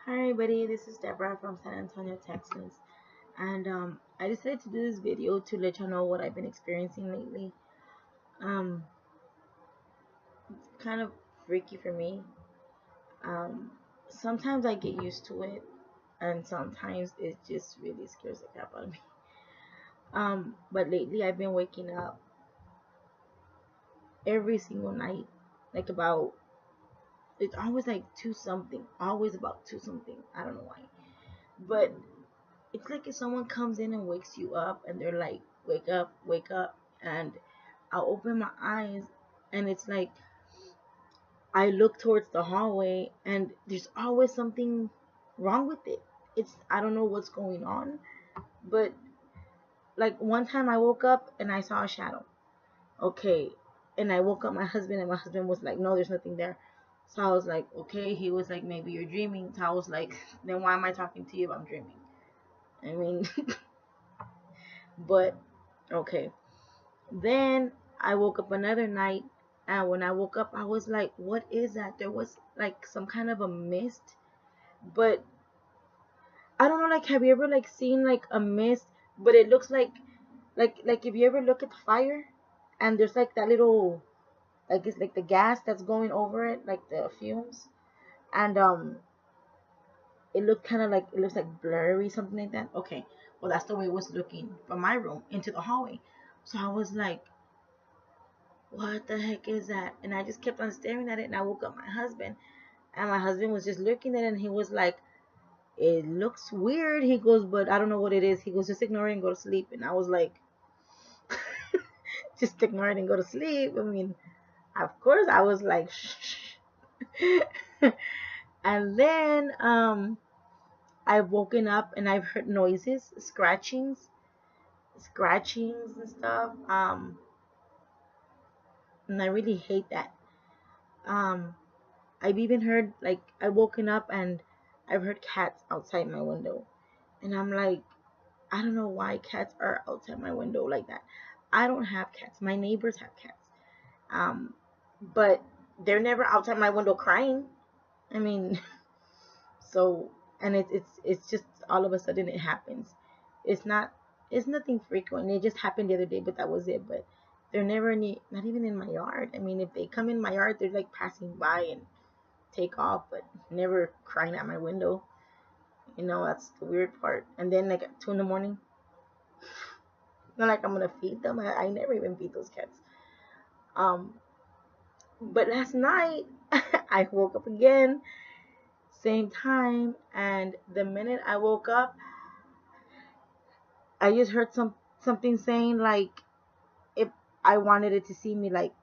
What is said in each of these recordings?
Hi everybody, this is Debra from San Antonio, Texas, and I decided to do this video to let y'all know what I've been experiencing lately. Um, kind of freaky for me. Um, Sometimes I get used to it, and sometimes it just really scares the crap out of me. But lately I've been waking up every single night, like about it's always like two something, always about two something. I don't know why, but it's like if someone comes in and wakes you up and they're like, wake up, and I'll open my eyes and it's like I look towards the hallway and there's always something wrong with it. I don't know what's going on, but like one time I woke up and I saw a shadow. Okay, and I woke up my husband and my husband was like, no, there's nothing there. So I was like, okay. He was like, maybe you're dreaming. So I was like, then why am I talking to you if I'm dreaming? I mean, but okay. Then I woke up another night, and when I woke up, I was like, what is that? There was like some kind of a mist, but I don't know, like, have you ever like seen like a mist, but it looks like if you ever look at the fire and there's like that little, like it's like the gas that's going over it, like the fumes, and it looked kind of like, it looks like blurry, something like that. Okay, well, that's the way it was looking from my room into the hallway. So I was like, what the heck is that? And I just kept on staring at it, and I woke up my husband, and my husband was just looking at it, and he was like, it looks weird. He goes, but I don't know what it is. He goes, just ignore it and go to sleep. And I was like, just ignore it and go to sleep. I mean, of course I was like, shh. And then I've woken up and I've heard noises, scratchings and stuff. And I really hate that. um I've even heard, like, I've woken up and I've heard cats outside my window. And I'm like, I don't know why cats are outside my window like that. I don't have cats. My neighbors have cats. Um, but they're never outside my window crying. I mean, so, and it's just all of a sudden it happens. It's not it's nothing frequent. It just happened the other day, but that was it. But they're never not even in my yard. I mean, if they come in my yard, they're like passing by and take off, but never crying at my window. That's the weird part. And then like at 2 in the morning, not like I'm gonna feed them. I never even feed those cats. Um, but last night I woke up again, same time, and the minute I woke up, I just heard something saying like if I wanted it to see me, like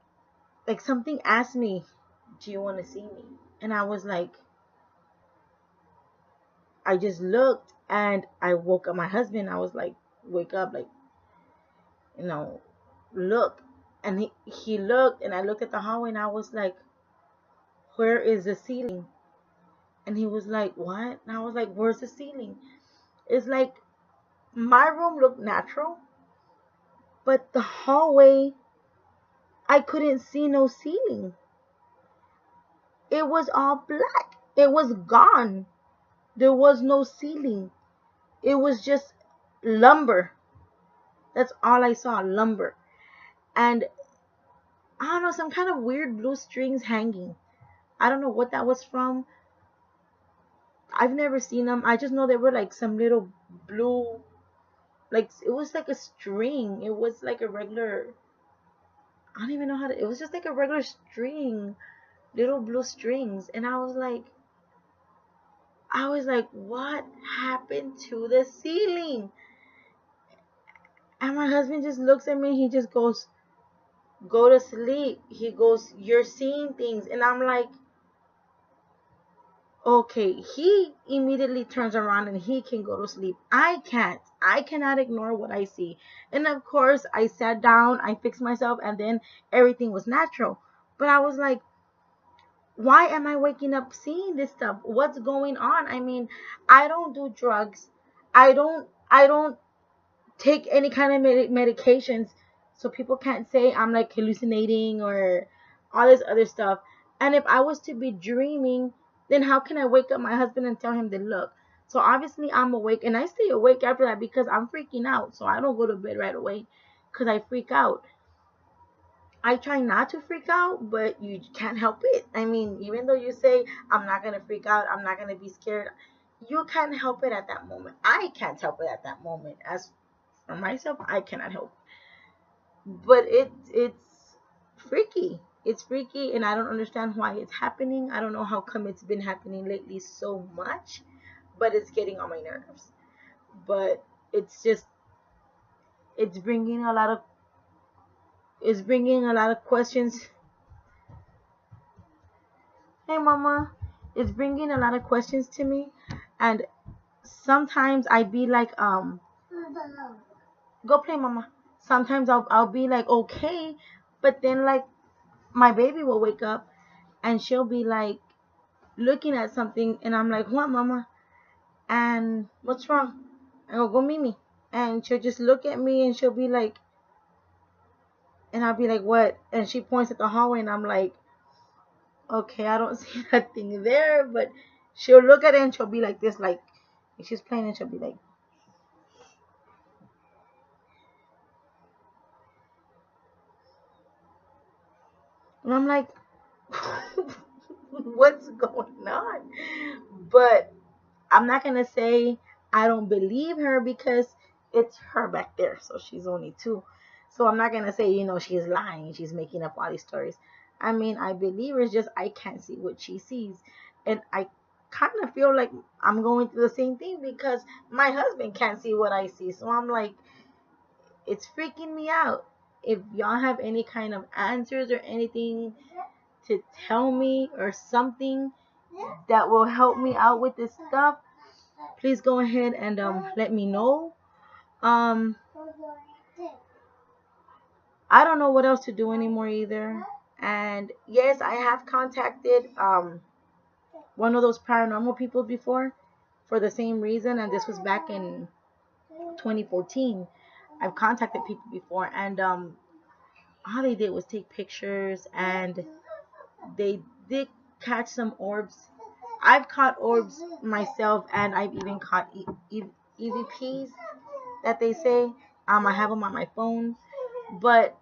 something asked me, "Do you want to see me?" And I was like, I just looked and I woke up my husband. I was like, wake up, like, you know, look. And he looked, and I looked at the hallway, and I was like, where is the ceiling? And he was like, what? And I was like, where's the ceiling? It's like my room looked natural, but the hallway, I couldn't see no ceiling. It was all black. It was gone. There was no ceiling. It was just lumber. That's all I saw, lumber. And I don't know, some kind of weird blue strings hanging. I don't know what that was from. I've never seen them. I just know they were like some little blue, like it was like a string. It was like a regular, I don't even know how to, it was just like a regular string, little blue strings. And I was like, what happened to the ceiling? And my husband just looks at me. He just goes, go to sleep. He goes, you're seeing things. And I'm like, okay. He immediately turns around and he can go to sleep. I can't. I cannot ignore what I see. And of course, I sat down, I fixed myself, and then everything was natural. But I was like, why am I waking up seeing this stuff? What's going on? I mean, I don't do drugs. I don't take any kind of medications, so people can't say I'm like hallucinating or all this other stuff. And if I was to be dreaming, then how can I wake up my husband and tell him to look? So obviously I'm awake, and I stay awake after that because I'm freaking out. So I don't go to bed right away because I freak out. I try not to freak out, but you can't help it. I mean, even though you say, I'm not going to freak out, I'm not going to be scared, you can't help it at that moment. I can't help it at that moment. As for myself, I cannot help. But it's freaky. It's freaky, and I don't understand why it's happening. I don't know how come it's been happening lately so much, but it's getting on my nerves. But it's just, it's bringing a lot of it's bringing a lot of questions. Hey, mama. It's bringing a lot of questions to me, and sometimes I'd be like, go play, mama. Sometimes I'll be like, okay, but then like my baby will wake up and she'll be like looking at something, and I'm like, what, mama? And what's wrong? I go Mimi, and she'll just look at me and she'll be like, and I'll be like, what? And she points at the hallway, and I'm like, okay, I don't see nothing there, but she'll look at it and she'll be like this, like if she's playing, and she'll be like, and I'm like, what's going on? But I'm not gonna say I don't believe her because it's her back there, so she's only two. So I'm not gonna say, she's lying, she's making up all these stories. I mean, I believe her, it's just I can't see what she sees. And I kind of feel like I'm going through the same thing because my husband can't see what I see. So I'm like, it's freaking me out. If y'all have any kind of answers or anything to tell me or something that will help me out with this stuff, please go ahead and let me know. Um, I don't know what else to do anymore either. And yes, I have contacted one of those paranormal people before for the same reason, and this was back in 2014. I've contacted people before, and all they did was take pictures, and they did catch some orbs. I've caught orbs myself, and I've even caught EVPs that they say. I have them on my phone, but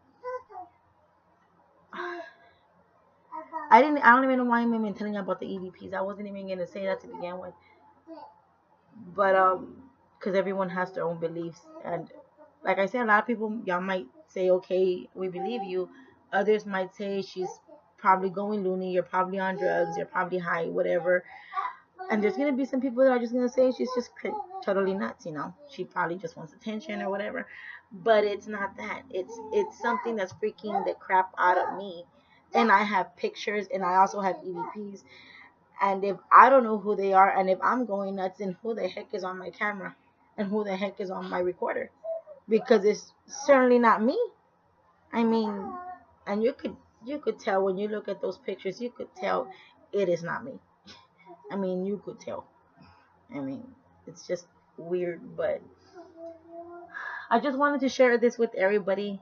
I don't even know why I'm even telling you about the EVPs. I wasn't even gonna say that to begin with, but because everyone has their own beliefs, and like I said, a lot of people, y'all might say, okay, we believe you. Others might say she's probably going loony. You're probably on drugs. You're probably high, whatever. And there's gonna be some people that are just gonna say she's just totally nuts. She probably just wants attention or whatever. But it's not that. It's something that's freaking the crap out of me. And I have pictures, and I also have EVPs. And if I don't know who they are, and if I'm going nuts, then who the heck is on my camera, and who the heck is on my recorder? Because it's certainly not me. I mean, and you could tell when you look at those pictures, you could tell it is not me. I mean, you could tell. I mean, it's just weird, but I just wanted to share this with everybody.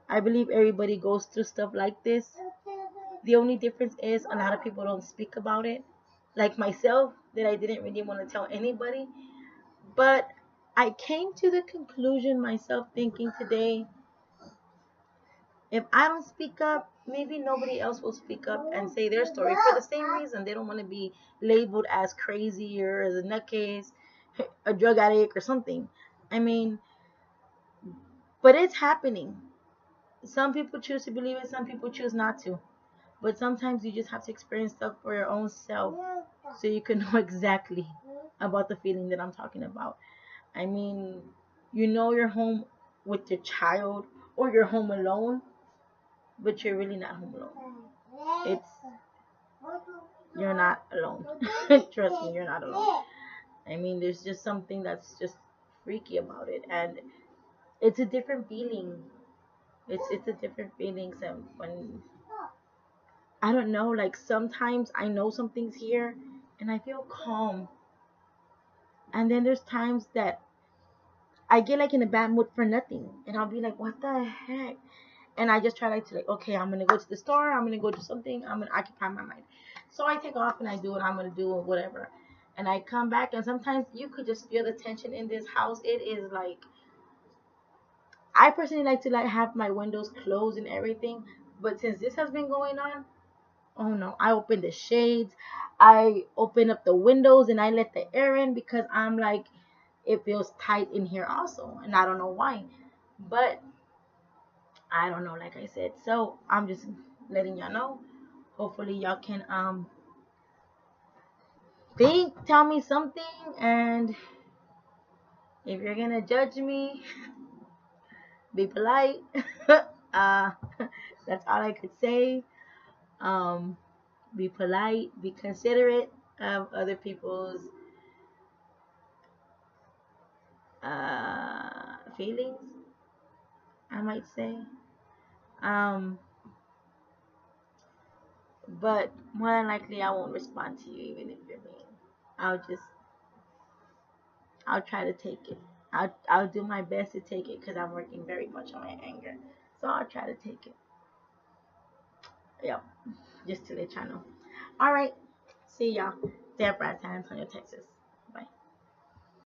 I believe everybody goes through stuff like this. The only difference is a lot of people don't speak about it. Like myself, that I didn't really want to tell anybody. But I came to the conclusion myself thinking today, if I don't speak up, maybe nobody else will speak up and say their story for the same reason. They don't want to be labeled as crazy or as a nutcase, a drug addict or something. I mean, but it's happening. Some people choose to believe it, some people choose not to. But sometimes you just have to experience stuff for your own self so you can know exactly about the feeling that I'm talking about. I mean, you're home with your child or you're home alone, but you're really not home alone. It's You're not alone. Trust me, you're not alone. I mean, there's just something that's just freaky about it, and it's a different feeling. It's a different feeling. So when I don't know, like sometimes I know something's here, and I feel calm, and then there's times that I get like in a bad mood for nothing, and I'll be like, what the heck? And I just try like to like, okay, I'm gonna go to the store, I'm gonna go do something, I'm gonna occupy my mind. So I take off and I do what I'm gonna do or whatever. And I come back, and sometimes you could just feel the tension in this house. It is like, I personally like to like have my windows closed and everything, but since this has been going on, oh no, I open the shades, I open up the windows, and I let the air in because I'm like, it feels tight in here also, and I don't know why, but I don't know, like I said. So I'm just letting y'all know. Hopefully y'all can tell me something, and if you're gonna judge me, be polite. uh, that's all I could say. Um, be polite, be considerate of other people's feelings, I might say. Um, but more than likely, I won't respond to you even if you're mean. I'll just, I'll try to take it. I'll do my best to take it because I'm working very much on my anger. So I'll try to take it. Yep, just to let y'all know. All right, see y'all. Debra TX.